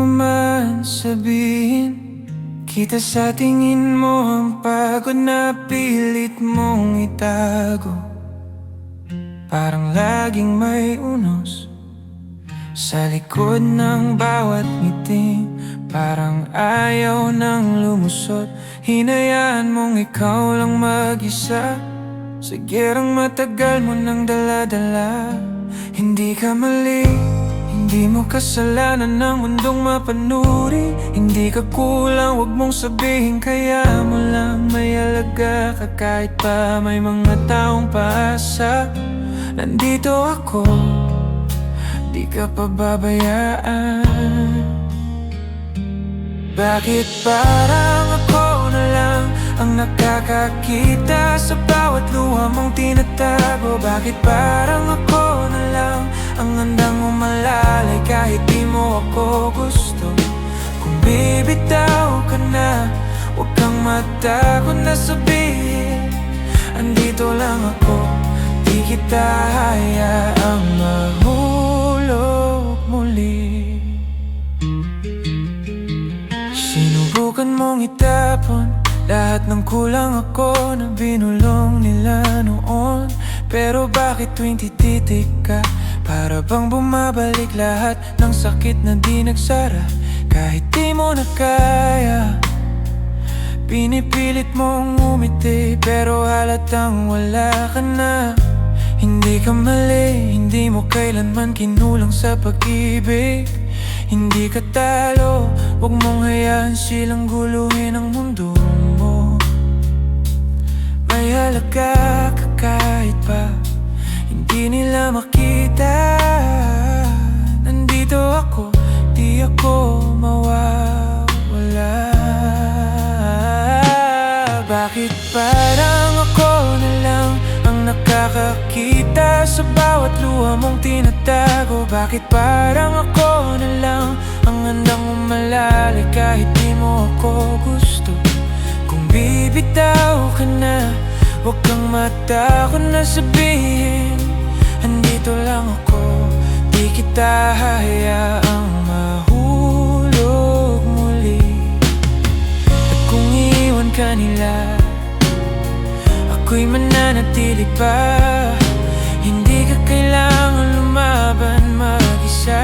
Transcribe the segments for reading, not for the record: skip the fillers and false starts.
mo man sabihin, kita sa tingin mo ang pagod na pilit mong itago. Parang laging may unos sa likod ng bawat ngiti. Parang ayaw nang lumusot, hinayaan mong ikaw lang mag-isa. Sa gerang matagal mo nang dala-dala. Hindi ka mali, hindi mo kasalanan ng mundong mapanuri. Hindi ka kulang, wag mong sabihin, kaya mo lang may alaga ka. Kahit pa may mga taong paasa, nandito ako, di ka pababayaan. Bakit parang ako na lang ang nakakakita sa bawat luha mong tinatago? Bakit parang ako na lang ang handang umalalay kahit di mo ako gusto? Kung bibitaw ka na, huwag kang matakot na sabihin, andito lang ako, di kita hayaang mahulog muli. Sinubukan mong itapon lahat ng kulang ako na binulong nila noon. Pero bakit tuwing tititig ka, para bang bumabalik lahat ng sakit na di nagsara? Kahit di mo na kaya, pinipilit mong umiti, pero halatang wala ka na. Hindi ka mali, hindi mo kailanman kinulang sa pag-ibig. Hindi ka talo, huwag mong hayaan silang guluhin ang mundo mo. May halaga ka kahit pa hindi nila makita. Nandito ako, di ako mawawala. Bakit parang ako na lang ang nakakakita sa bawat luha mong tinatago? Bakit parang ako na lang ang handang umalalay kahit di mo ako gusto? Kung bibitaw ka na, huwag kang matakot na sabihin, andito lang ako, di kita hayaang mahulog muli. At kung iwan ka nila, ako'y mananatili pa. Hindi ka kailangan lumaban mag-isa.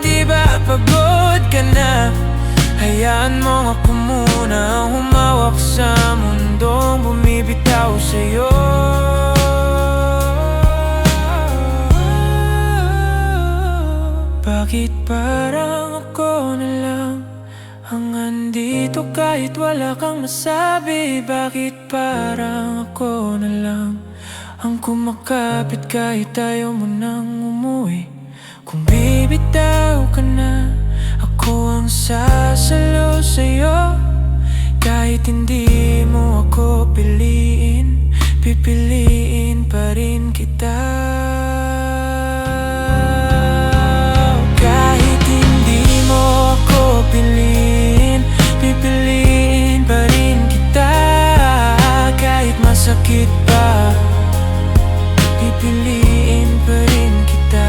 Di ba pagod ka na? Hayaan mo ako muna ang humawak sa mundong bumibitaw sa'yo. Bakit parang ako na lang ang andito kahit wala kang masabi? Bakit parang ako na lang ang kumakapit kahit ayaw mo nang umuwi? Kung bibitaw ka na, ako ang sasalo sa'yo. Kahit hindi mo ako piliin, pipiliin pa rin kita. Kahit hindi mo ako piliin, pipiliin pa rin kita. Kahit masakit pa, pipiliin pa rin kita.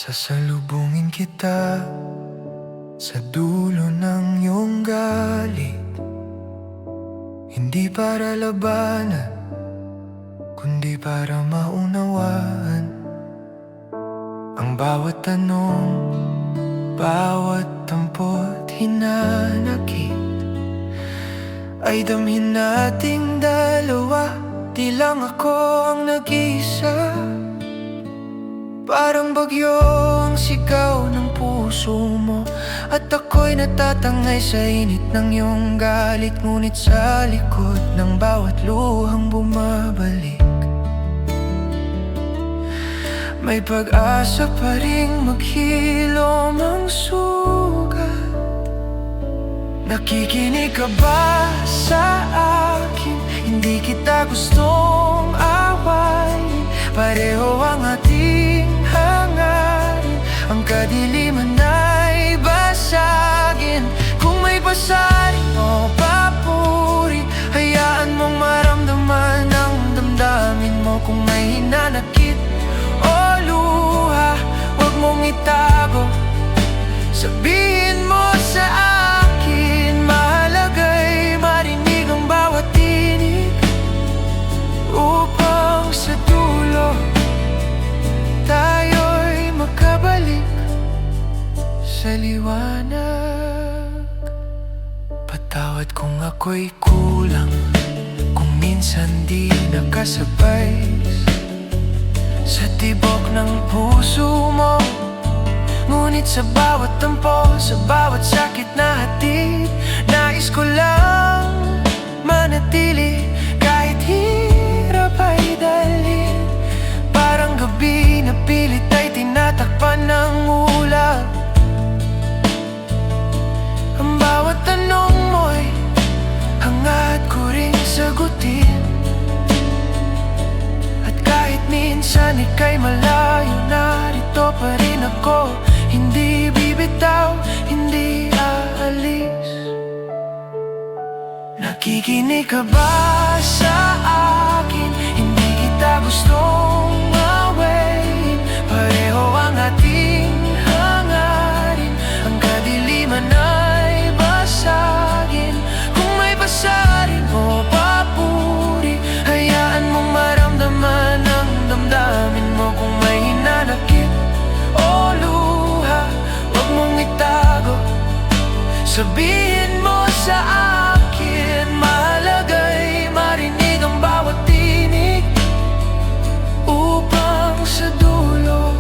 Sasalubungin kita sa dulo ng iyong galit. Hindi para labanan, kundi para maunawaan ang bawat tanong, bawat tampo't hinanakit ay damhin nating dalawa. Di lang ako ang nag-iisa, parang bagyo ang sigaw ng puso mo, at ako'y natatangay sa init ng iyong galit. Ngunit sa likod ng bawat luhang bumabalik, may pag-asa pa ring maghilom ang sugat. Nakikinig ka ba sa akin? nakasabay sa tibok ng puso mo. Ngunit sa bawat tampo, sa bawat sakit na hatid, nais ko lang manatili. Kahit hirap ay dalhin, parang gabi na pilit ay tinatakpan ng ulap. Ang bawat tanong mo'y hangad ko ring sagutin. At kahit minsan ika'y malayo, narito pa rin ako. Hindi bibitaw, hindi aalis. Nakikinig ka ba sa akin? Hindi kita gustong awayin. Pareho ang ating hangarin, ang kadiliman ay basagin. Kung may basarin o papuri, hayaan mong maramdaman ang damdamin mo. Kung may hinanakit o luha, huwag mong itago, sabihin mo sa akin. Mahalaga'y marinig ang bawat tinig, upang sa dulo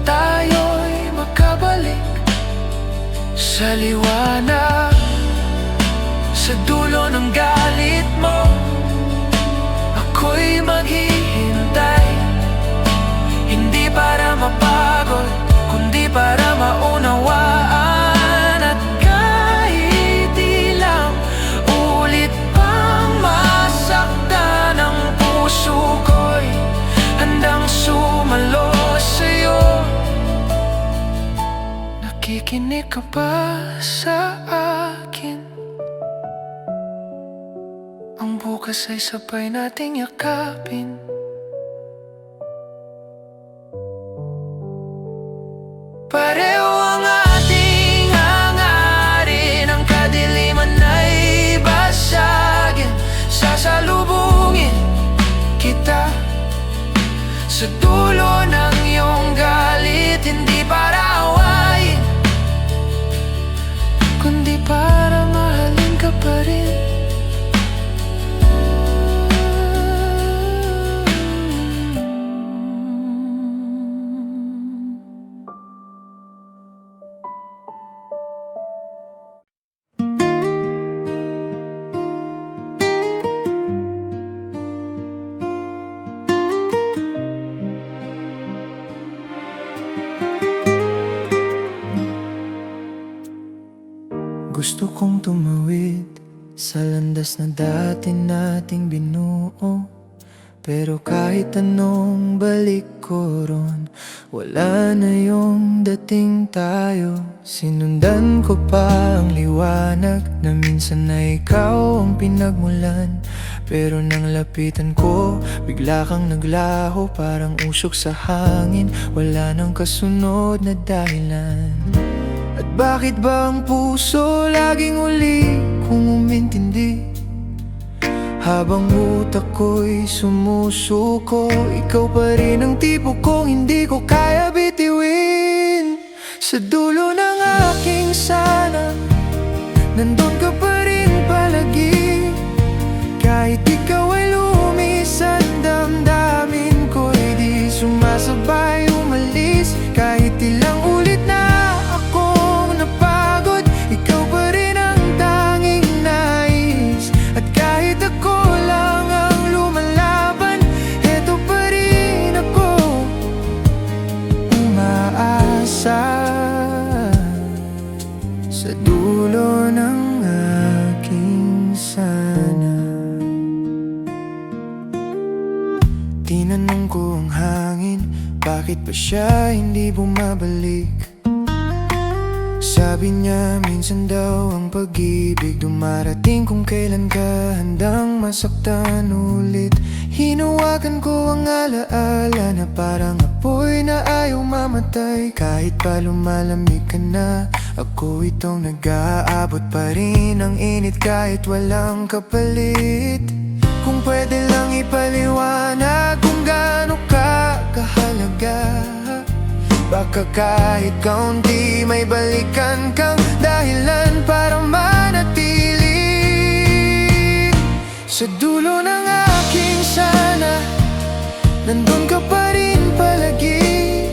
tayo'y makabalik sa liwanag. Sa dulo ng galit mo, ako'y maghihintay. Hindi para mapagod, kundi para maunawaan. At kahit ilang ulit pang masaktan ang puso ko'y handang sumalo sa'yo. Nakikinig ka ba sa akin? Ang bukas ay sabay nating yakapin. Pareho ang ating hangarin, ang kadiliman ay basagin. Sasalubungin kita sa dulo ng iyong galit. Hindi para awayin, kundi para mahalin ka pa rin. Gusto kong tumawid sa landas na dati nating binuo, pero kahit anong balik ko ron, wala na yung dating tayo. Sinundan ko pa ang liwanag na minsan na ikaw ang pinagmulan, pero nang lapitan ko, bigla kang naglaho, parang usok sa hangin, wala nang kasunod na dahilan. At bakit ba ang puso laging uli kung umintindi? Habang utak ko'y sumusuko, ikaw pa rin ang tipo kong hindi ko kaya bitiwin. Sa dulo ng aking sana, nandun ka pa rin palagi. Kahit ikaw ay lumisan, damdamin ko'y di sumasabay umalis. Kahit ilang ulit na sa dulo ng aking sana. Tinanong ko ang hangin, bakit pa siya hindi bumabalik? Sabi niya minsan daw ang pag-ibig dumarating kung kailan ka handang masaktan ulit. Hinawakan ko ang alaala na parang apoy na ayaw mamatay. Kahit pa lumalamig ka na, ako itong nag-aabot pa rin ang init kahit walang kapalit. Kung pwede lang ipaliwanag kung gaano ka kahalaga, baka kahit kaunti may balikan kang dahilan para manatili. Sa dulo ng aking nandun ka pa rin palagi.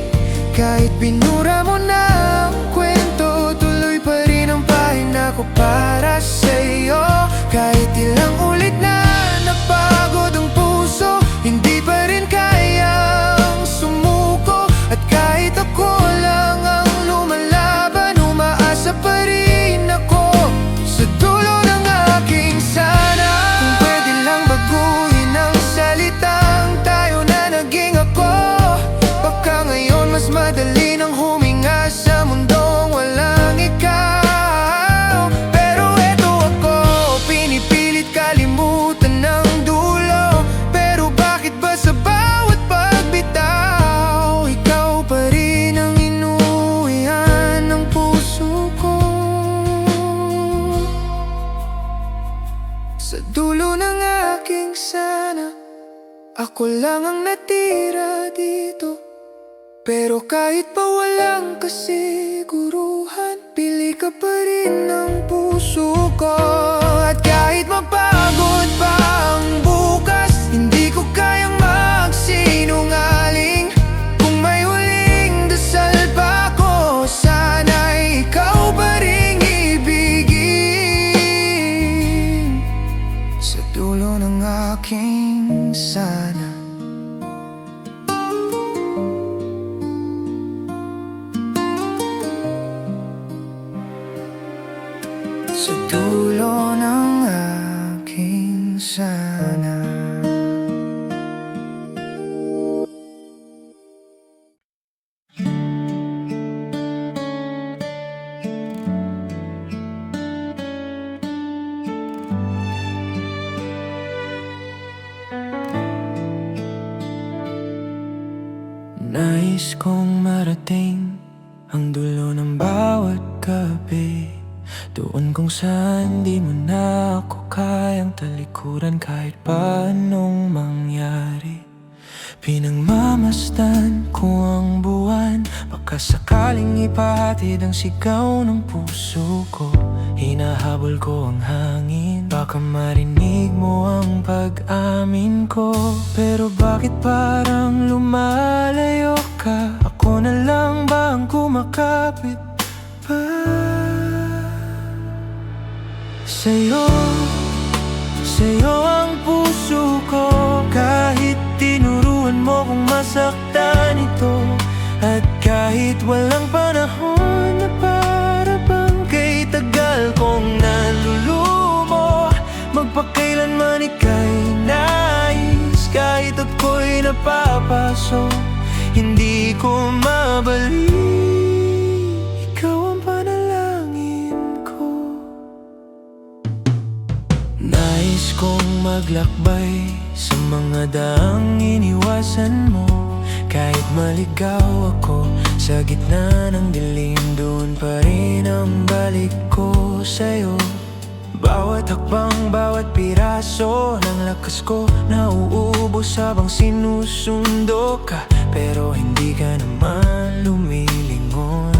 Kahit binura mo na ang kwento, tuloy pa rin ang pahina ko para sa'yo. Kahit ilang ulit na napagod ang puso, hindi pa rin kayang sumuko. At kahit ako lang ang lumalaban, umaasa pa rin ako sa dulo ng aking sana. Kung pwede lang baguhin ang salitang tayo na naging ako, baka ngayon mas madali nang huminga sa mundong walang ikaw. Pero eto ako, pinipilit kalimutan ng dulo. Pero bakit ba sa bawat pagbitaw, ikaw pa rin ang inuwihan ng puso ko? Sa dulo ng aking sana, ako lang ang natira dito. Pero kahit pa walang kasiguruhan, pili ka pa rin ng puso ko. At kahit mapagod pa ang bukas, hindi ko kayang magsinungaling. Kung may huling dasal pa ko, sana'y ikaw pa rin ibigin. Sa dulo ng aking sana, sa dulo ng aking sana. Nais kong marating ang dulo ng bawat gabi, doon kung saan di mo na ako kayang talikuran kahit pa anong mangyari. Pinagmamasdan ko ang buwan, baka sakaling ipahatid ang sigaw ng puso ko. Hinahabol ko ang hangin, baka marinig mo ang pag-amin ko. Pero bakit parang lumalayo ka? Ako na lang ba ang kumakapit pa sa'yo? Sa'yo ang puso ko, kahit tinuruan mo kung masaktan ito. At kahit walang panahon na para bang kay tagal kong nalulumo, magpakailanman ika'y nais. Kahit ako'y napapaso, hindi ko mabalik, ikaw ang panalangin ko. Nais kong maglakbay sa mga daang iniwasan mo. Kahit maligaw ako sa gitna ng dilim, doon pa rin ang balik ko sa'yo. Bawat hakbang, bawat piraso ng lakas ko nauubos habang sinusundo ka. Pero hindi ka naman lumilingon.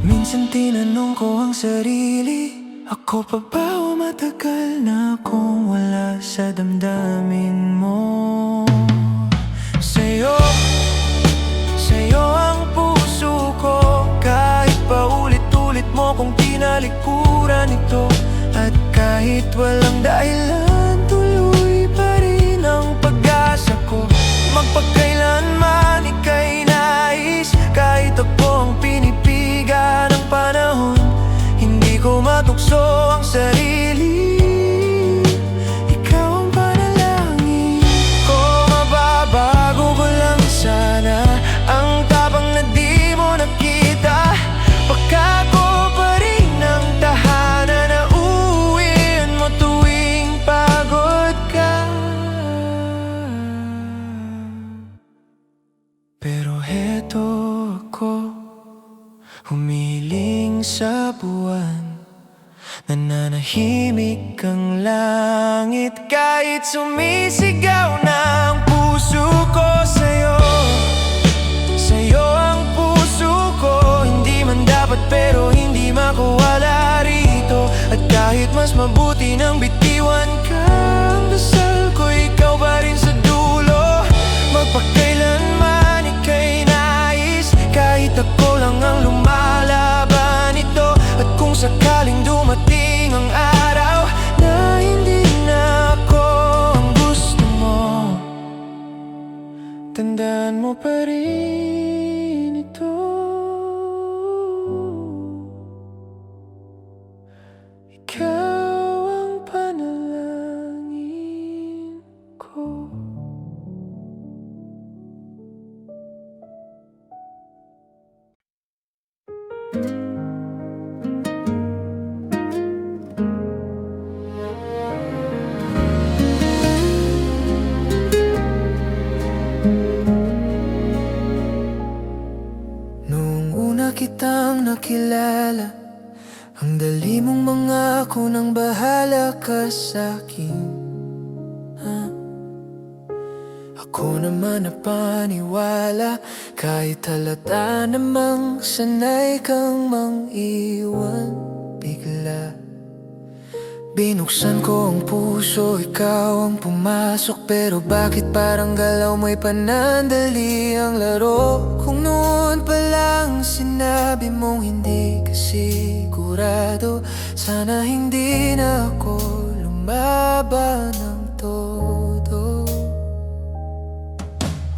Minsan tinanong ko ang sarili, ako pa ba o matagal na akong wala sa damdamin mo? Sa'yo, sa'yo ang puso ko, kahit pa ulit-ulit mo kong tinalikuran ito. At kahit walang dahilan, tuloy pa rin ang pag-asa ko. Magpakailanman ika'y nais, kahit ako ang pinipiga ng panahon. Hindi ko matukso ang sarili, ikaw ang panalangin ko. Mababago ko lang sana ang tapang na di mo nakita. Baka ko pa rin ang tahanan na uuwian mo tuwing pagod ka. Pero heto ako, humiling sa buwan, nananahimik ang langit. Kahit sumisigaw na ang puso ko sa'yo, sa'yo ang puso ko. Hindi man dapat pero hindi makawala rito. At kahit mas mabuti nang bitiwan ka, ang dasal ko ikaw magpakailanman ika'y nais. Kahit ako lang ang lumalaban ito. At kung sakaling dumating ang araw na hindi na ako ang gusto mo, tandaan mo pa rin ito. Ikaw ang panalangin ko. Noong una kitang nakilala, ang dali mong mangako nang bahala ka sa'kin. Ako naman napaniwala, kahit halata namang sanay kang mang-iwan bigla. Binuksan ko ang puso, ikaw ang pumasok. Pero bakit parang galaw mo'y panandali ang laro? Kung noon pa lang sinabi mong hindi ka sigurado, sana hindi na ako lumaban ng todo.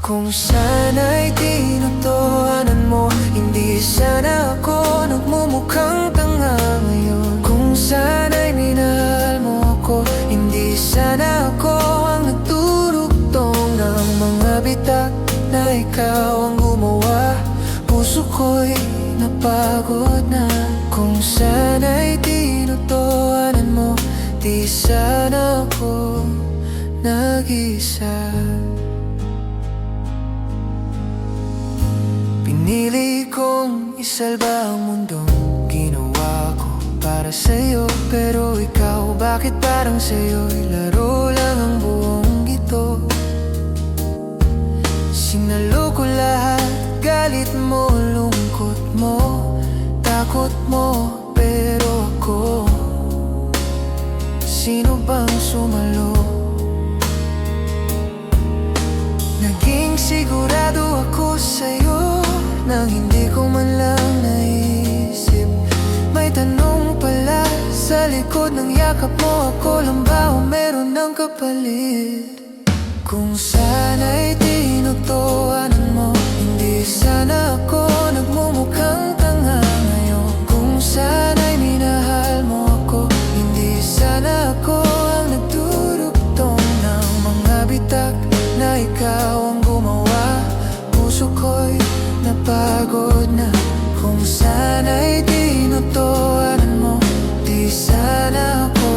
Kung sana'y tinutuhanan mo, hindi sana ako nagmumukhang tanga ngayon. Kung sana'y minahal mo ako, hindi sana ako ang nagdurugtong ng mga bitak na ikaw ang gumawa. Puso ko'y napagod na. Kung sana'y tinutuhanan mo, di sana ako nag-isa. Pinili kong isalba ang mundong ginawa ko para sa'yo. Pero ikaw, bakit parang sa'yo'y laro lang ang buong ito? Sinalo ko lahat, galit mo, lungkot mo, takot mo. Pero ako, sino bang sumalo? Naging sigurado ako sa'yo nang hindi ko man lang naisip. May tanong pala sa likod ng yakap mo. Ako lang ba o meron ng kapalit? Kung sana'y tinutuhanan mo, hindi sana ako nagmumukhang tanga ngayon. Kung sana'y minahal mo ako, hindi sana ako ang nagdurugtong ng mga bitak na ikaw ang gumawa. Puso ko'y napagod na. Kung sana'y tinutuhanan mo, di sana ako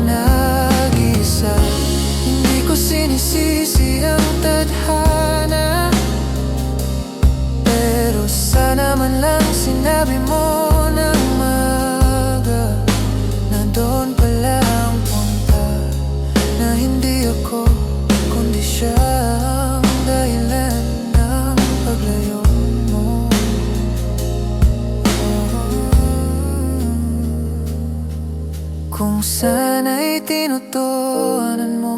nag-isa. Hindi ko sinisisi ang tadhana, pero sana man lang sinabi mo ng maga na doon pala ang punta, na hindi ako kundi siya ang dahilan ng paglayo mo. Kung sana'y tinutuhanan mo,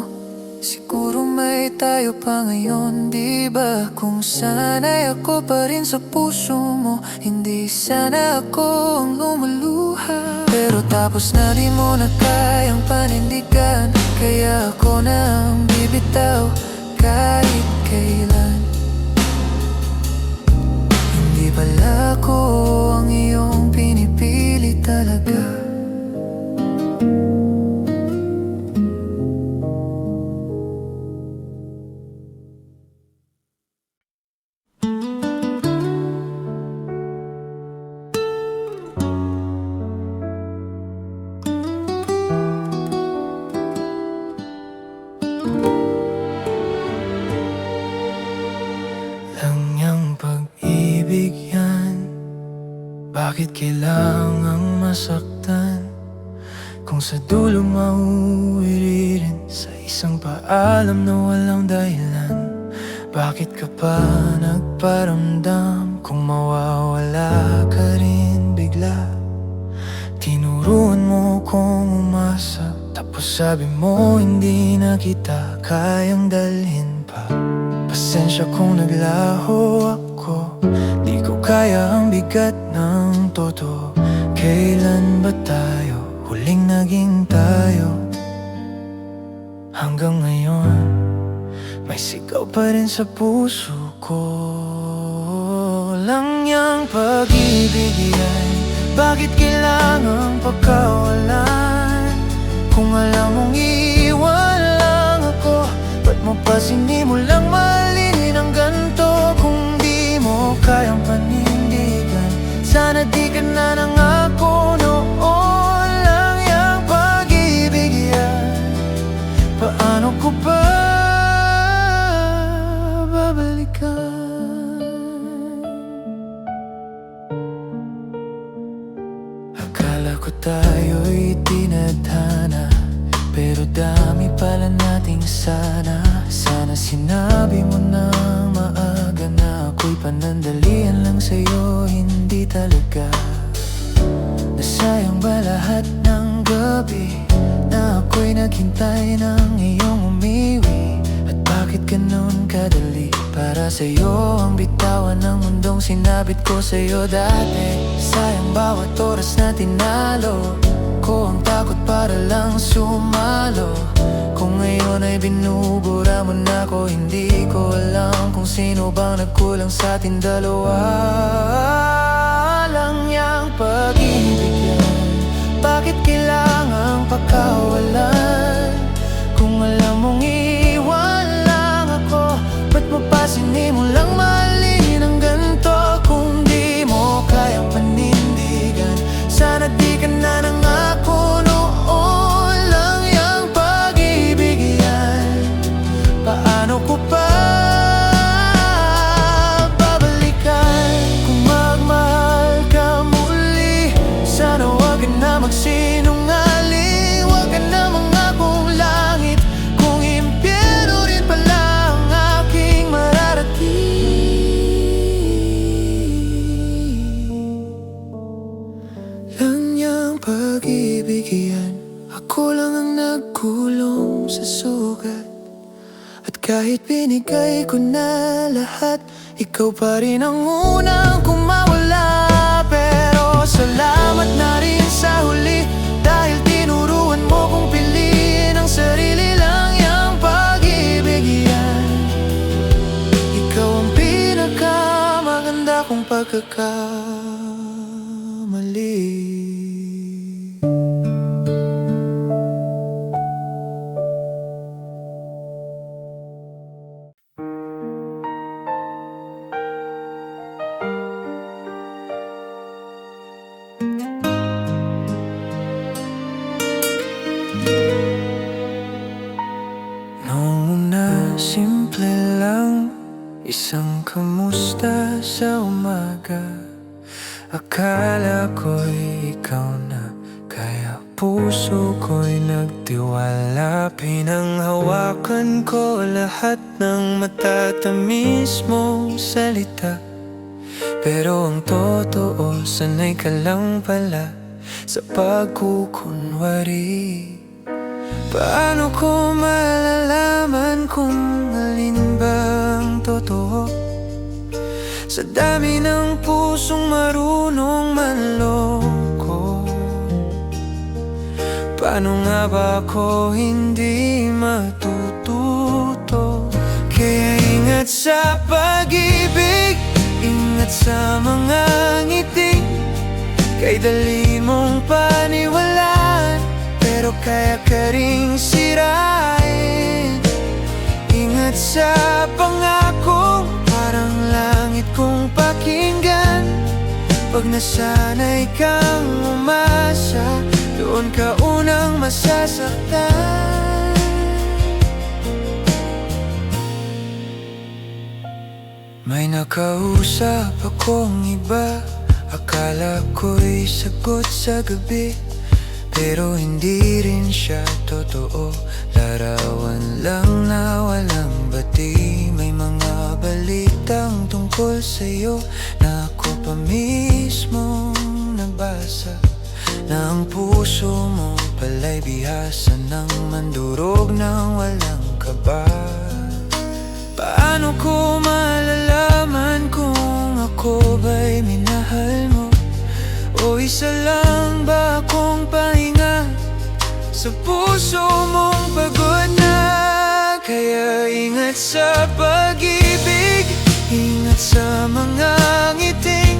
siguro may tayo pa ngayon, di ba? Kung sana'y ako pa rin sa puso mo, hindi sana ako ang lumuluha. Pero tapos na di mo na kayang panindigan, kaya ako na ang bibitaw kahit kailan. Hindi pala ako ang iyong pinipili talaga. Langyang pag-ibig yan, bakit kailangang masaktan? Kung sa dulo mauwi rin sa isang paalam na walang dahilan. Bakit ka pa nagparamdam kung mawawala ka rin bigla? Tinuruan mo kong umasa, tapos sabi mo hindi na kita kayang dalhin pa. Pasensya kung naglaho ako, di ko kaya ang bigat ng todo. Kailan ba tayo huling naging tayo? Hanggang ngayon, may sigaw pa rin sa puso ko. Lang yang pag-ibig yan, bakit kailangang pagkawalan? Kung alam mong iiwan lang ako, ba't mo pa sinimulang mahalin ng ganito? Kung di mo kayang panindigan, sana di ka na nangako noon. Lang yang pag-ibig yan, paano ko ba babalikan? Akala ko tayo'y tinadhana, pero dami pala nating sana. Sana sinabi mo na maaga na ako'y panandalian lang sa'yo. Hindi talaga. Nasayang ba lahat ng gabi na ako'y naghintay ng iyong umiwi? At bakit ganun kadali para sa'yo ang bitawan ng mundong sinabit ko sa'yo dati? Sayang bawat oras na tinalo ko ang takot para lang sumalo. Kung ngayon ay binubura mo na ako, hindi ko alam kung sino bang nagkulang sa ating dalawa. Lang yang pag-ibig yan, bakit kailangang pagkawalan? Kung alam mong iiwan lang ako, ba't mo pa sinimulang mahalin ng ganito? Kung di mo kayang panindigan, sana di ka na nangako noon. Lang yang pag-ibig yan, paano ko pa babalikan? Kung magmahal ka muli, sana wag ka na magsinungaling. Wag ka na mangakong langit kung impyerno rin pala ang aking mararating. Lang yang pag-ibig yan, ako lang ang nagkulong sa sugat. At kahit binigay ko na lahat, ikaw pa rin ang unang kumawala. Pero salamat na rin sa huli, dahil tinuruan mo kong piliin ang sarili. Lang yang pag-ibig yan, ikaw ang pinakamaganda kong pagkakamali. Noong una, simple lang, isang kamusta sa umaga. Akala ko'y ikaw na, kaya puso ko'y nagtiwala. Pinanghawakan ko lahat ng matatamis mong salita, pero ang totoo, sanay ka lang pala sa pagkukunwari. Paano ko malalaman kung alin bang totoo? Sa dami ng pusong marunong manloko, paano nga ba ako hindi matututo? Kaya ingat sa pag-ibig, ingat sa mga ngiti. Kay dali mong paniwalaan, pero kaya ka ring sirain. Ingat sa pangakong parang langit kong pakinggan. Pag nasanay kang umasa, doon ka unang masasaktan. May nakausap akong iba, akala ko'y sagot sa gabi, pero hindi rin siya totoo. Larawan lang na walang bati. May mga balitang tungkol sa'yo na ako pa mismo nabasa, na ang puso mo pala'y bihasa ng mandurog ng walang kaba. Paano ko malalaman kung ako ba'y minahal mo? O isa lang ba akong pahinga sa puso mong pagod na? Kaya ingat sa pag-ibig, ingat sa mga ngiting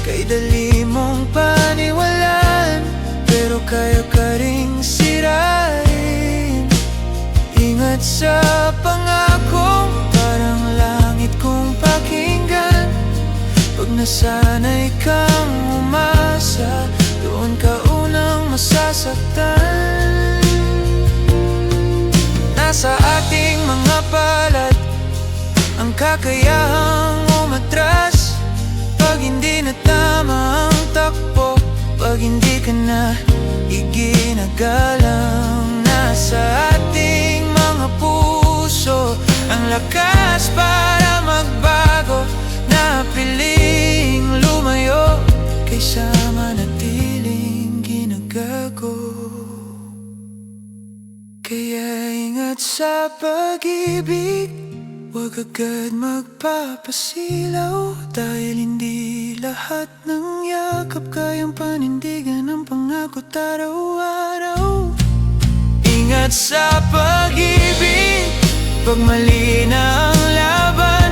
kay dali mong paniwalaan, pero kaya ka ring sirain. Ingat sa pangakong parang langit kong pakinggan. Pag nasanay kang umasa, doon ka unang masasaktan. Nasa ating mga palad ang kakayahang umatras. Pag hindi na tama ang takbo, pag hindi ka na iginagalang, nasa ating mga puso ang lakas para magbago, na piling lumayo kaysa manatiling ginagago. Kaya ingat sa pag-ibig, huwag agad magpapasilaw, dahil hindi lahat ng yakap kayang panindigan ng pangako't araw-araw. Ingat sa pag-ibig, pag mali na ang laban,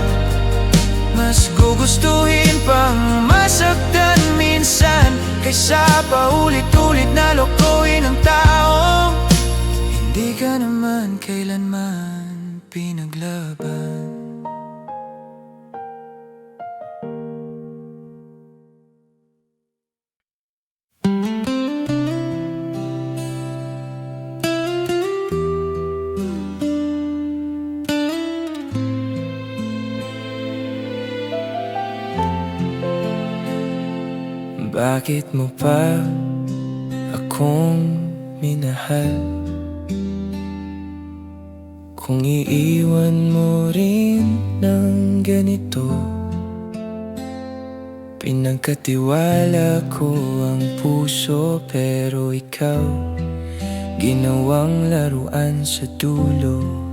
mas gugustuhin pang masaktan minsan, kaysa paulit-ulit na lokohin ang taong hindi ka naman kailanman pinaglaban. Bakit mo pa akong minahal? Kung iiwan mo rin ng ganito, pinagkatiwala ko ang puso, pero ikaw ginawang laruan sa dulo.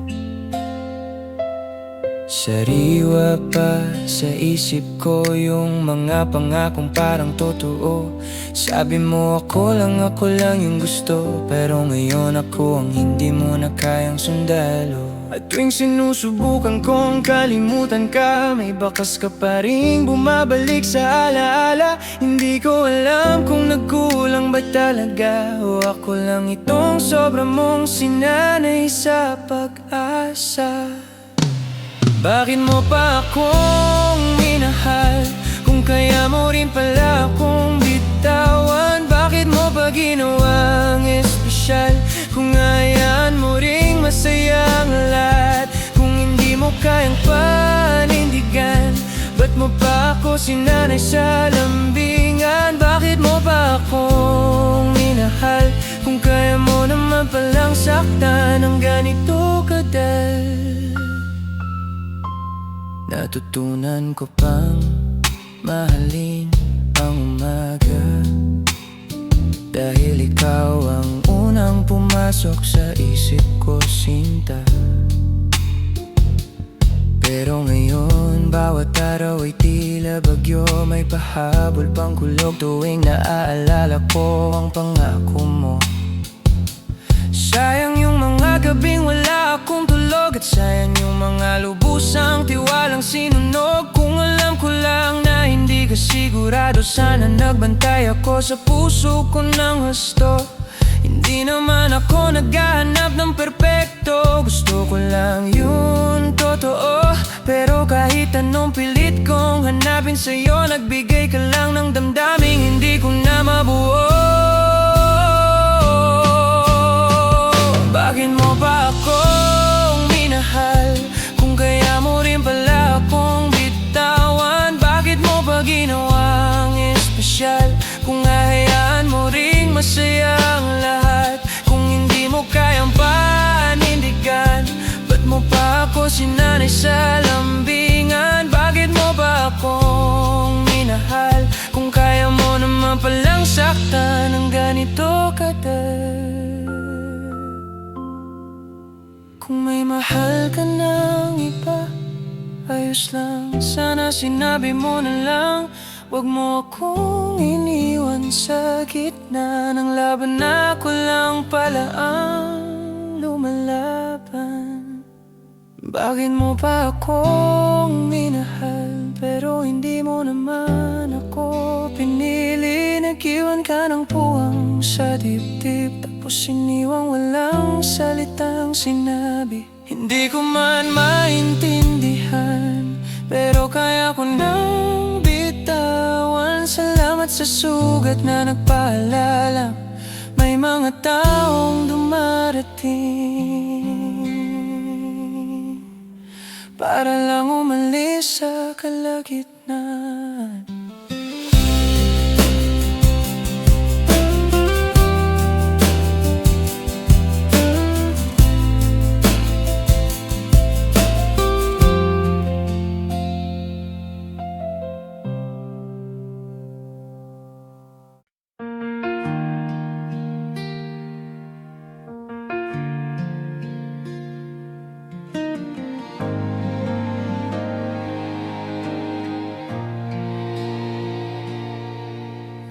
Sariwa pa sa isip ko yung mga pangakong parang totoo. Sabi mo ako lang yung gusto, pero ngayon ako ang hindi mo na kayang sundalo. At tuwing sinusubukan kong kalimutan ka, may bakas ka pa rin bumabalik sa alaala. Hindi ko alam kung nagkulang ba talaga, o ako lang itong sobra mong sinanay sa pag-asa. Bakit mo pa akong minahal, kung kaya mo rin pala akong bitawan? Bakit mo pa ginawang espesyal, kung hayaan mo ring masaya ang lahat? Kung hindi mo kayang panindigan, ba't mo pa ako sinanay sa lambingan? Bakit mo pa akong minahal, kung kaya mo naman palang saktan ng ganito kadal? Natutunan ko pang mahalin ang umaga, dahil ikaw ang unang pumasok sa isip ko, sinta. Pero ngayon, bawat araw ay tila bagyo, may pahabol pang kulog tuwing naaalala ko ang pangako mo. Sayang yung mga gabing wala akong tulog, at sayang yung mga lubusang tiwalang sinunog. Kung alam ko lang na hindi ka sigurado, sana nagbantay ako sa puso ko ng husto. Hindi naman ako naghahanap ng perpekto, gusto ko lang yun totoo. Pero kahit anong pilit kong hanapin sa'yo, nagbigay ka lang ng damdaming hindi ko na mabuo. Bakit mo pa akong minahal, kung kaya mo rin pala akong bitawan? Bakit mo pa ginawang espesyal, kung hahayaan mo ring masaya ang lahat? Kung hindi mo kayang panindigan, ba't mo pa ako sinanay sa lambingan? Bakit mo pa akong minahal, kung kaya mo naman palang saktan ng ganito kadal? Kung may mahal ka ng iba, ayos lang, sana sinabi mo na lang. Huwag mo akong iniwan sa gitna ng laban. Ako lang pala ang lumalaban. Bakit mo pa akong minahal, pero hindi mo naman ako pinili? Nag-iwan ka ng puwang sa dibdib, tapos iniwang walang salitang sinabi. Hindi ko man maintindihan, pero kaya ko nang bitawan. Salamat sa sugat na nagpaalala, may mga taong dumarating para lang umalis sa kalagitnaan.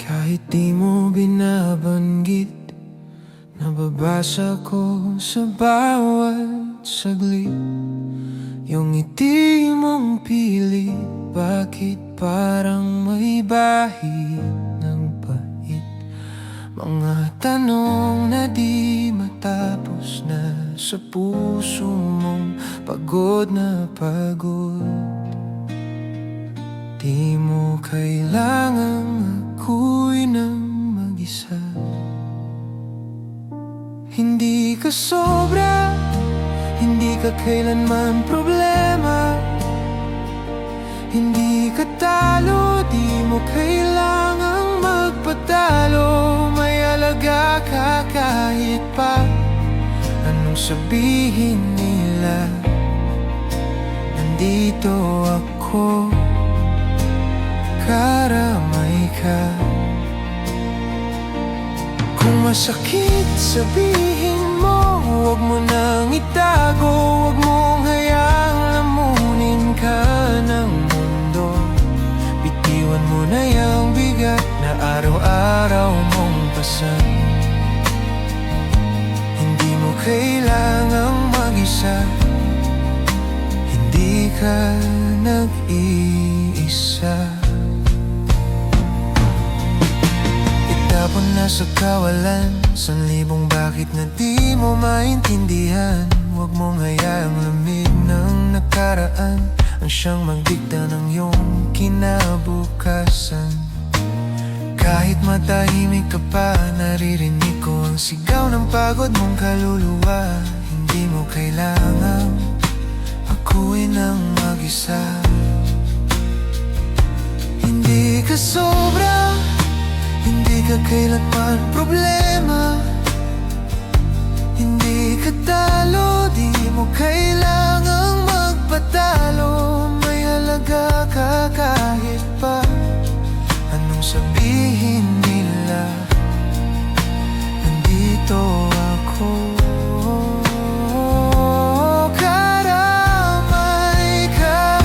Kahit di mo binabanggit, nababasa ko sa bawat saglit yung ngiti mong pilit. Bakit parang may bahid ng pait? Mga tanong na di matapos na sa puso mong pagod na pagod. Di mo kailangang ako'y nang mag-isa. Hindi ka sobra, hindi ka kailanman problema. Hindi ka talo, di mo kailangang magpatalo. May alaga ka kahit pa anong sabihin nila. Nandito ako, karamay ka. Kung masakit sabihin mo, huwag mo nang itago. Huwag mong hayaang lamunin ka ng mundo. Bitiwan mo na yung bigat na araw-araw mong pasan. Hindi mo kailangang mag-isa, hindi ka nag-iisa. Itapon na sa kawalan, sanlibong bakit na di mo maintindihan. Huwag mong hayaang lamig ng nakaraan ang siyang magdikta ng iyong kinabukasan. Kahit matahimik ka pa, naririnig ko ang sigaw ng pagod mong kaluluwa. Hindi mo kailangang ako'y nang mag-isa. Hindi ka sobra, hindi ka kailanman problema. Hindi ka talo, di mo kailangang magpatalo. May halaga ka kahit pa anong sabihin nila. Nandito ako, karamay ka.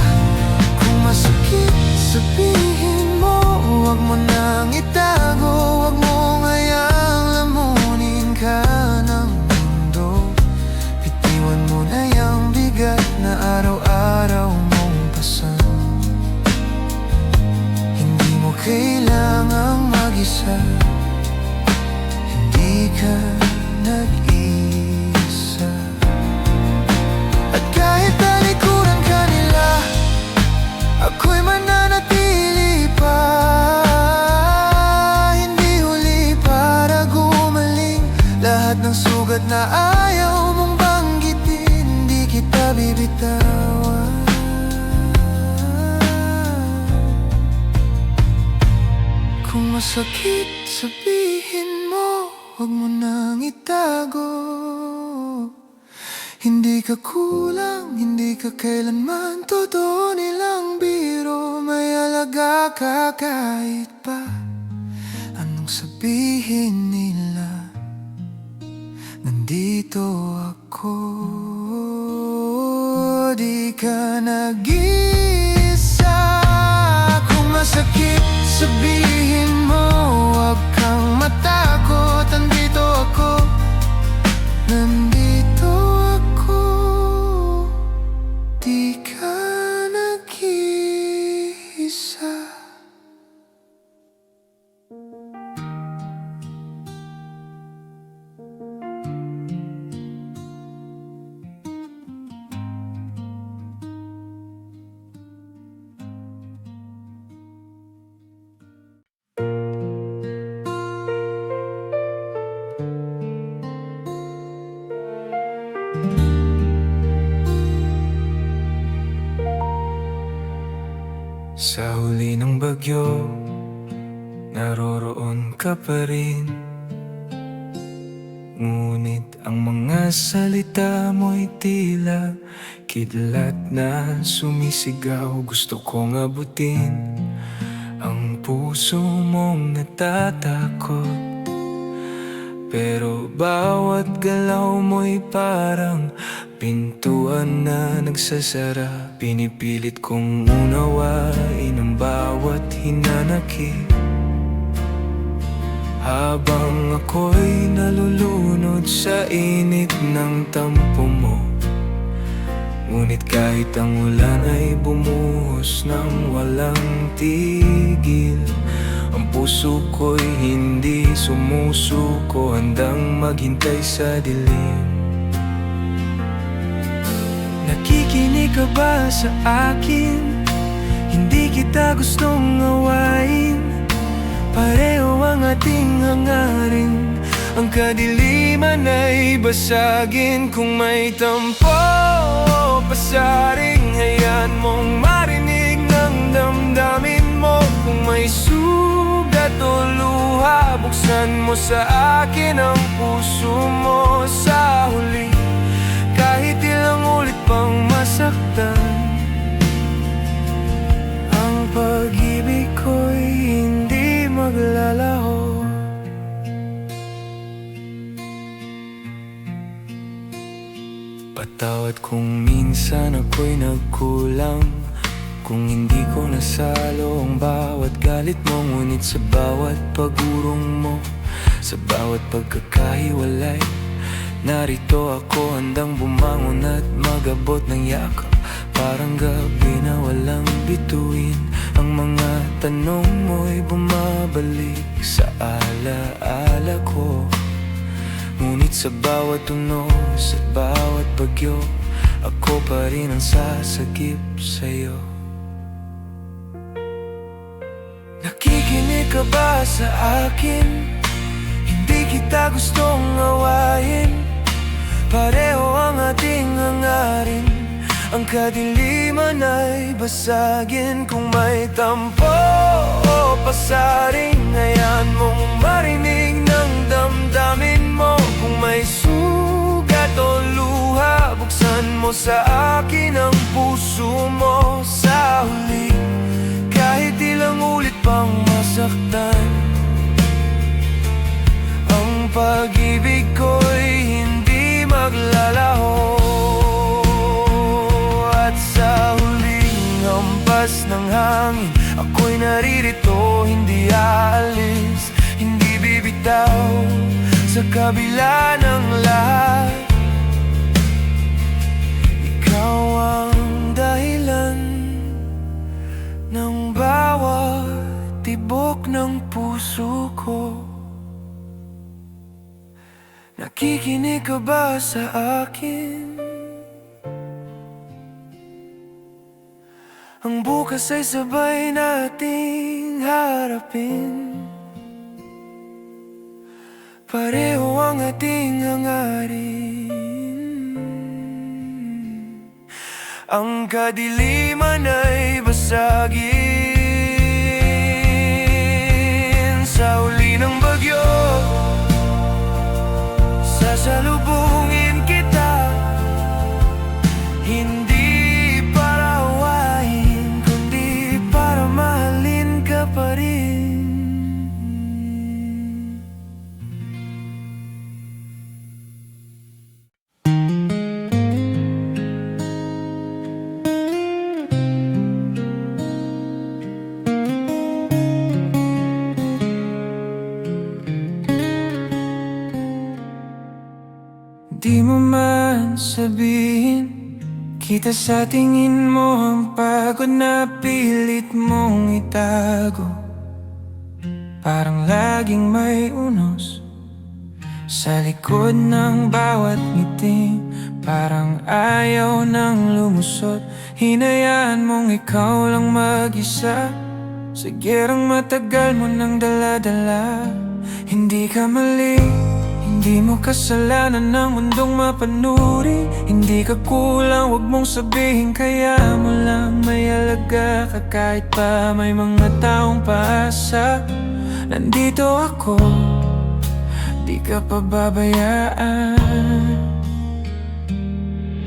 Kung masakit sabihin mo, huwag mo nang itago. Huwag mong hayaang lamunin ka ng mundo. Bitiwan mo na yung bigat na araw-araw mong pasan. Hindi mo kailangang mag-isa, hindi ka nag-iisa. At kahit talikuran ka nila, ako'y mananatili pa. Hindi huli para gumaling. Lahat ng sugat na ayaw mong banggitin, di kita bibitawan. Kung masakit sabihin mo, huwag mo nang itago. Hindi ka kulang, hindi ka kailanman totoo nilang biro. May alaga ka kahit pa anong sabihin nila. Nandito ako. di ka nag-iisa. Kung masakit, sabihin mo, huwag kang matakot. Nandito ako, nandito ako. Di ka nag-iisa. Sa huli ng bagyo, naroroon ka pa rin. Ngunit ang mga salita mo'y tila kidlat na sumisigaw. Gusto kong abutin ang puso mong natatakot, pero bawat galaw mo'y parang pintuan na nagsasara. Pinipilit kong unawain ang bawat hinanakit, habang ako'y nalulunod sa init ng tampo mo. Ngunit kahit ang ulan ay bumuhos ng walang tigil, ang puso ko'y hindi sumusuko, handang maghintay sa dilim. Nakikinig ka ba sa akin? Hindi kita gustong awayin. Pareho ang ating hangarin, ang kadiliman ay basagin. Kung may tampo o pasaring, hayaan mong marinig ng damdamin mo. Kung may sugat o luha, buksan mo sa akin ang puso mo. Sa huli, kahit ilang ulit pang masaktan, ang pag-ibig ko'y hindi maglalaho. Patawad kung minsan ako'y nagkulang, kung hindi ko nasalo ang bawat galit mo. Ngunit sa bawat pag-urong mo, sa bawat pagkakahiwalay, narito ako handang bumangon at magabot ng yakap. Parang gabi na walang bituin, ang mga tanong mo'y bumabalik sa alaala ko. Ngunit sa bawat tunos at bawat bagyo, ako pa rin ang sasagip sa'yo. Nakikinig ka ba sa akin? Hindi kita gustong awayin. Pareho ang ating hangarin, ang kadiliman ay basagin. Kung may tampo o pasaring, hayaan mong marinig ng damdamin mo. Kung may sugat o luha, buksan mo sa akin ang puso mo. Sa huli, kahit ilang ulit pang masaktan, ang pag-ibig ko'y hindi maglalaho. At sa huling hampas ng hangin, ako'y naririto, hindi aalis, hindi bibitaw. Sa kabila ng lahat, ikaw ang dahilan ng bawat tibok ng puso ko. Nakikinig ka ba sa akin? Ang bukas ay sabay nating harapin. Pareho ang ating hangarin, ang kadiliman ay basagin. Sa uli ng bagyo, sasalubungin kita, hindi para awayin, kundi para mahalin ka pa rin. Di mo man sabihin, kita sa tingin mo ang pagod na pilit mong itago. Parang laging may unos sa likod ng bawat ngiti. Parang ayaw nang lumusot, hinayaan mong ikaw lang mag-isa sa gerang matagal mo nang dala-dala. Hindi ka mali, hindi mo kasalanan ng mundong mapanuri. Hindi ka kulang, wag mong sabihin, kaya mo lang may alaga ka. Kahit pa may mga taong paasa, nandito ako, di ka pababayaan.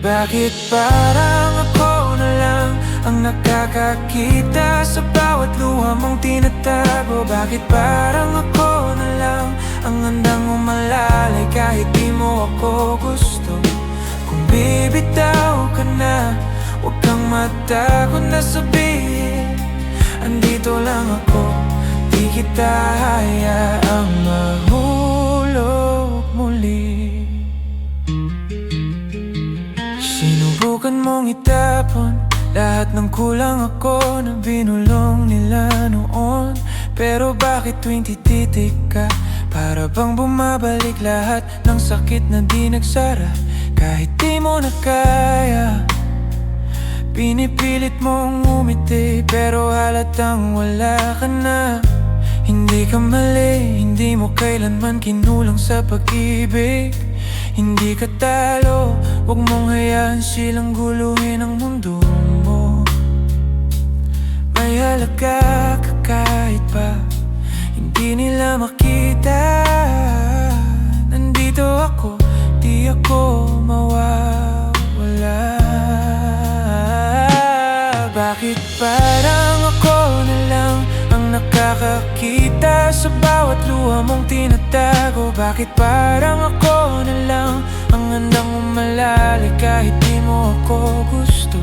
Bakit parang ako na lang ang nakakakita sa bawat luha mong tinatago? Bakit parang ako na lang ang handang umalalay kahit di mo ako gusto? Kung bibitaw ka na, huwag kang matakot na sabihin, andito lang ako, di kita hayaang mahulog muli. Sinubukan mong itapon lahat ng kulang ako na binulong nila noon. Pero bakit tuwing tititig ka, para bang bumabalik lahat ng sakit na di nagsara? Kahit di mo na kaya, pinipilit mong umiti, pero halatang wala ka na. Hindi ka mali, hindi mo kailanman kinulang sa pag-ibig. Hindi ka talo, huwag mong hayaan silang guluhin ang mundo mo. May halaga ka kahit pa hindi nila makita. Nandito ako, di ako mawawala. Bakit parang ako na lang ang nakakakita sa bawat luha mong tinatago? Bakit parang ako na lang ang handang umalalay kahit di mo ako gusto?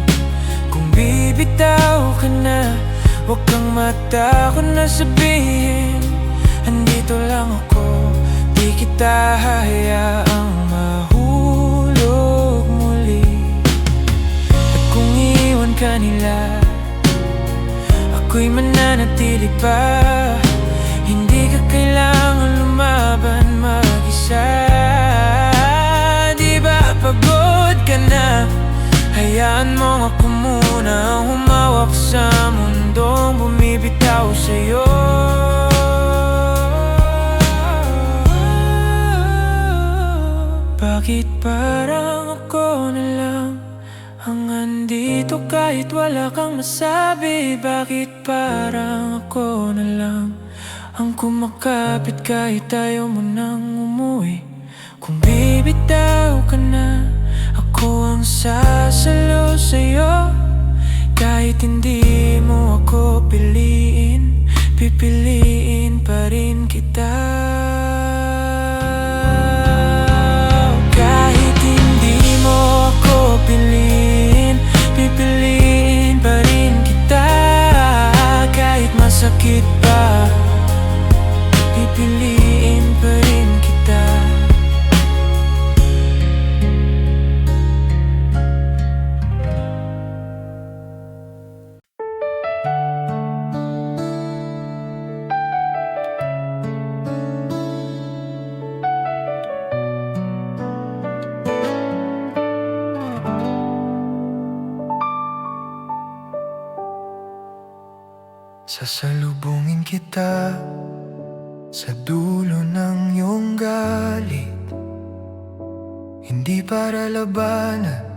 Kung bibitaw ka na, huwag kang matakot na sabihin, andito lang ako, di kita hayaang mahulog muli. At kung iwan ka nila, ako'y mananatili pa. Hindi ka kailangan lumaban mag-isa. Di ba pagod ka na? Hayaan mo ako muna ang humawak sa mundong bumibitaw sa'yo. Bakit parang ako na lang ang andito kahit wala kang masabi? Bakit parang ako na lang ang kumakapit kahit ayaw mo nang umuwi? Kung bibitaw ka na, ako ang sasalo sa'yo. Kahit hindi mo ako piliin, pipiliin pa rin kita. Kahit hindi mo ako piliin, pipiliin pa rin kita. Kahit masakit pa, pipiliin pa rin kita. Sasalubungin kita sa dulo ng iyong galit, hindi para labanan,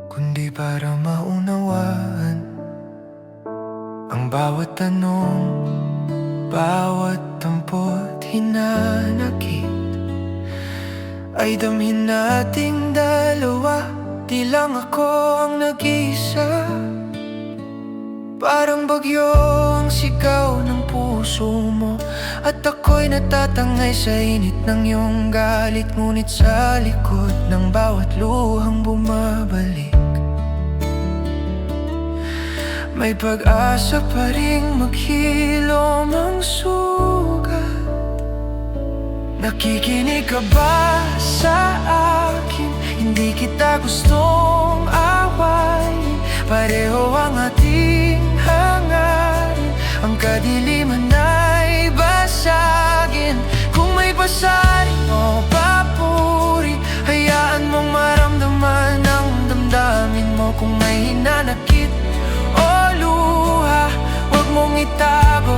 kundi para maunawaan. Ang bawat tanong, bawat tampot, hinanakit ay damhin nating dalawa. Di lang ako ang nag-iisa, parang bagyo ang sigaw ng puso mo, at ako'y natatangay sa init ng iyong galit. Ngunit sa likod ng bawat luhang bumabalik, may pag-asa pa ring maghilom ang sugat. Nakikinig ka ba sa akin? kita gustong awayin. Pareho ang ating hangarin, ang kadiliman ay basagin. Kung may pasarin o papuri, hayaan mong maramdaman ang damdamin mo. Kung may hinanakit o luha, huwag mong itago,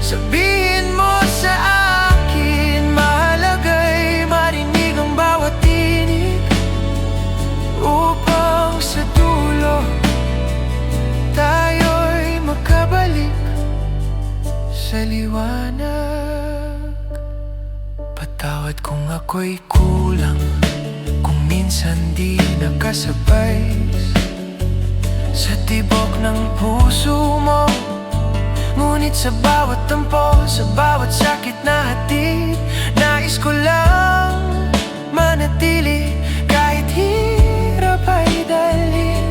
sabihin mo sa akin. Mahalaga'y marinig ang bawat tinig, upang sa dulo tayo'y makabalik sa liwanag. Patawad kung ako'y kulang, kung minsan di nakasabay sa tibok ng puso mo. Ngunit sa bawat tampo, sa bawat sakit na hatid, nais ko lang manatili. Kahit hirap ay dalhin,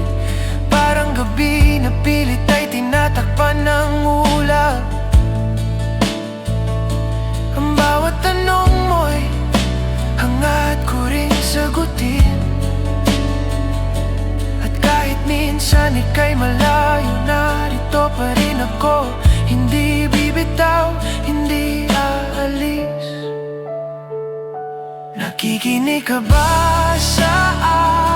parang gabi na pilit ay tinatakpan ng ulap. Ang bawat tanong mo'y hangad ko ring sagutin, at kahit minsan ika'y malayo, narito pa rin ako. Hindi bibitaw, hindi aalis. Nakikinig ka ba sa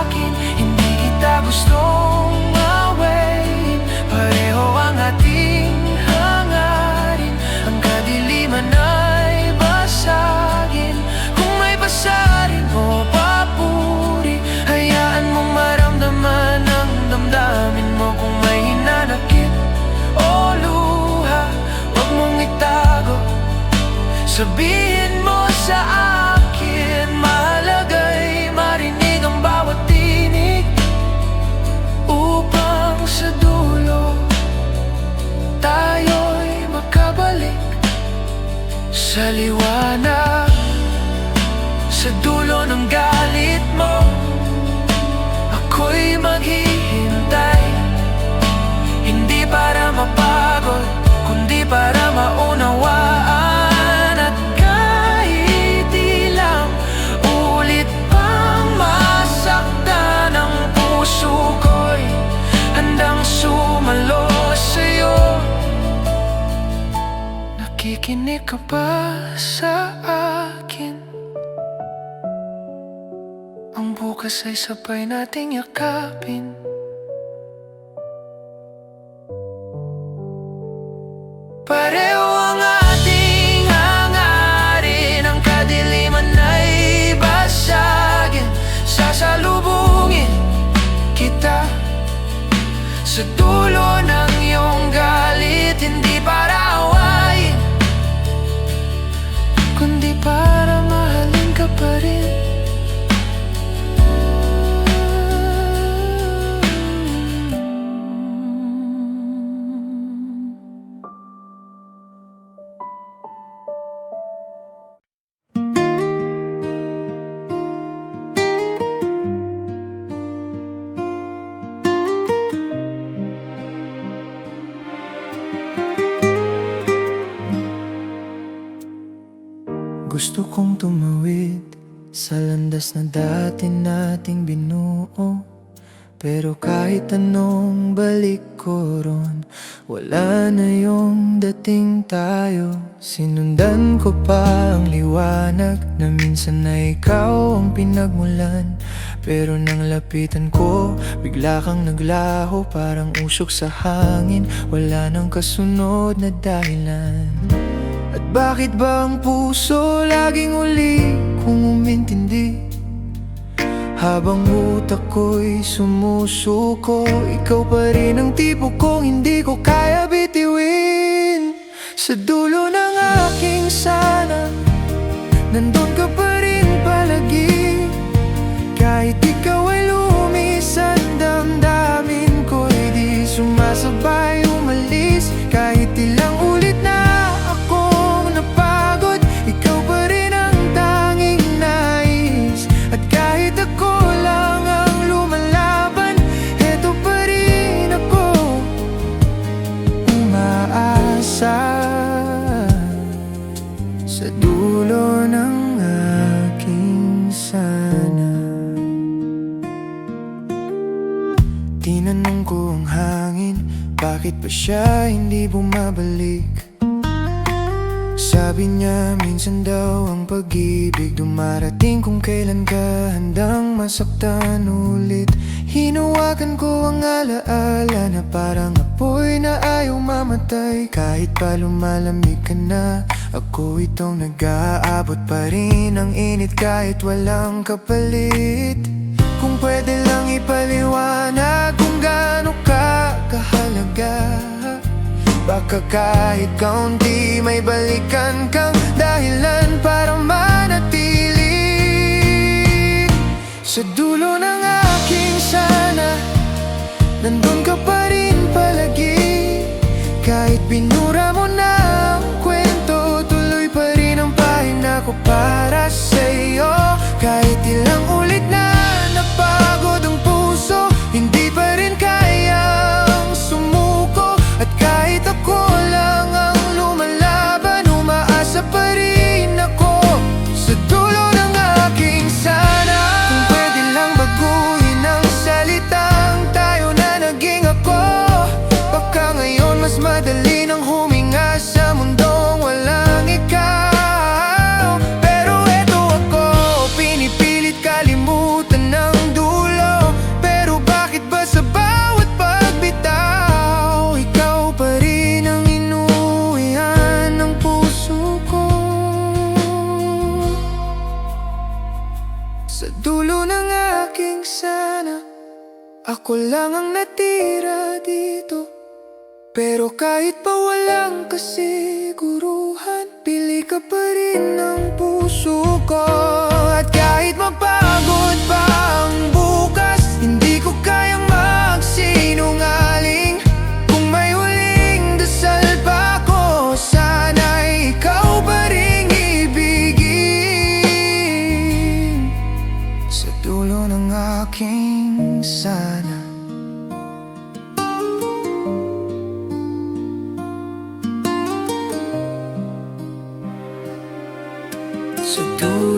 akin? Hindi kita gustong awayin. Pareho ang ating hangarin, ang kadiliman ay basagin. Kung may basarin o papuri, hayaan mong maramdaman ang damdamin mo. Kung may hinanakit o luha, huwag mong itago, sabihin mo sa akin. Mahalaga'y marinig ang bawat tinig, upang sa dulo tayo'y makabalik sa liwanag. Sa dulo ng galit mo, ako'y maghihintay. Hindi para mapagod, kundi para maunawaan. At kahit ilang ulit pang masaktan ang puso ko'y handang sumalo sa'yo. Nakikinig ka ba sa akin? Ang bukas ay sabay nating yakapin. Pareho ang ating hangarin, ang kadiliman ay basagin. Sasalubungin kita sa dulo ng iyong galit, hindi para awayin, kundi para mahalin ka pa rin. Gusto kong tumawid sa landas na dati nating binuo, pero kahit anong balik ko ron, wala na yung dating tayo. Sinundan ko pa ang liwanag na minsan na ikaw ang pinagmulan, pero nang lapitan ko, bigla kang naglaho, parang usok sa hangin, wala nang kasunod na dahilan. At bakit ba ang puso laging uli kung umintindi? Habang utak ko'y sumusuko, ikaw pa rin ang tipo kong hindi ko kaya bitiwin. Sa dulo ng aking sana, nandun ka pa rin palagi. Kahit ikaw ay lumisan, damdamin ko'y di sumasabay umalis. Kahit ilang ulit na sa dulo ng bakit pa siya hindi bumabalik? Sabi niya minsan daw ang pag-ibig dumarating kung kailan ka handang masaktan ulit. Hinawakan ko ang alaala na parang apoy na ayaw mamatay. Kahit pa lumalamig ka na, ako itong nag-aabot pa rin ang init kahit walang kapalit. Kung pwede lang ipaliwanag kung gaano ka kahalaga, baka kahit kaunti may balikan kang dahilan para manatili. Sa dulo ng aking sana, nandun ka pa rin palagi. Kahit binura mo na ang kwento, tuloy pa rin ang pahina ko para sa'yo. Kahit ilang ulit na napagod ang puso, hindi pa rin kayang sumuko. At kahit ako lang ang lumalaban, umaasa pa rin ako sa dulo ng aking sana. Kung pwede lang baguhin ang salitang tayo na naging ako, baka ngayon mas madali nang huminga sa mundong walang ikaw. Pero eto ako, pinipilit kalimutan ng dulo. Pero bakit ba sa bawat pagbitaw, ikaw pa rin ang inuwihan ng puso ko? Sa dulo ng aking sana, ako lang ang natira dito. Pero kahit pa walang kasiguruhan, pili ka pa rin ng puso ko. At kahit mapagod pa ang bukas, hindi ko kayang magsinungaling. Kung may huling dasal pa ko, sana'y ikaw pa rin ibigin. Sa dulo ng aking sana. Sa dulo